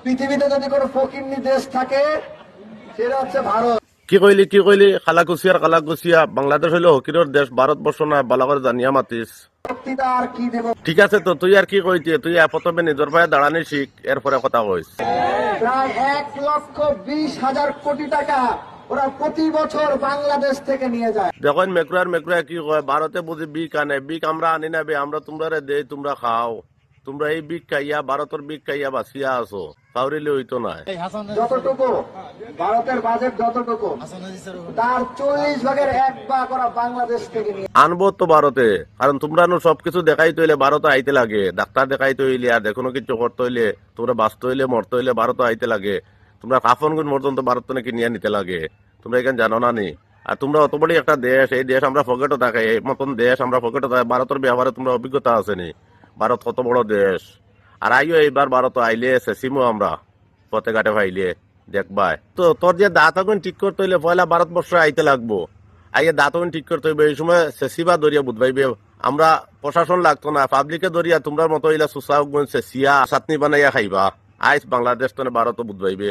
পৃথিবীতে যদি কোনো ফকিন্নি দেশ থাকে সেটা হচ্ছে ভারত। কি কইলি খালাকুচিয়া বাংলাদেশ হইলো হকিরর দেশ, ভারতবর্ষ না, বালা করে জানিয়া মাতিস। বক্তৃতা আর কি দেব। ঠিক আছে, তো তুই আর কি কইতে, তুই প্রথমে নিজের পায়ে দাঁড়ানি শিখ, এরপরে কথা কইস। প্রায় 1,20,000 কোটি টাকা ওরা প্রতি বছর বাংলাদেশ থেকে নিয়ে যায়। দেখুন মেকুরা কি কয়, ভারতে বুঝি বিক আনে, বিক আমরা আনি না বে, আমরা তোমরা দেই, তোমরা খাও। তোমরা এই বিক খাইয়া, ভারতের বিক খাইয়া বাঁচিয়া আছো, কাউরিলে হইতো না। যতটুকু ভারতের বাজেট যতটুকু তার 40 ভাগের 1 ভাগ ওরা বাংলাদেশ থেকে নিয়ে। আনবো তো ভারতে, কারণ তোমরা সবকিছু দেখাইতে হইলে ভারতে আইতে লাগে। ডাক্তার দেখাইতে হইলে আর দেখুন কিছু করতে হইলে, তোমরা বাঁচতে হইলে মরতে হইলে ভারতে আইতে লাগে। তোমরা কাফন গুণ পর্যন্ত ভারত নাকি নিয়ে নিতে লাগে, তোমরা এখানে জানো না নি। আর তোমরা অত বড় একটা দেশ, এই দেশ আমরা পকেটও থাকে, এই মতন দেশ আমরা পকেটও থাকে। ভারতের ব্যবহারে তোমরা অভিজ্ঞতা আছে নি? ভারত কত বড় দেশ। আর আইও এইবার ভারত আইলে সেসিমো আমরা পথে ঘাটে পাইলে দেখবাই। তো তোর যে দাঁত এখন ঠিক করতে হইলে পয়লা ভারতবর্ষে আইতে লাগবো। আইয়ে দাঁত এখন ঠিক করতে হইবে, এই সময় সেসিবা দরিয়া বুধবাইবে। আমরা প্রশাসন লাগতো না, পাবলিকে দরিয়া তোমরা মতো ইলা সুসা সেসিয়া চাটনি বানাইয়া খাইবা। আইস বাংলাদেশ তো ভারত বুধবাইবে।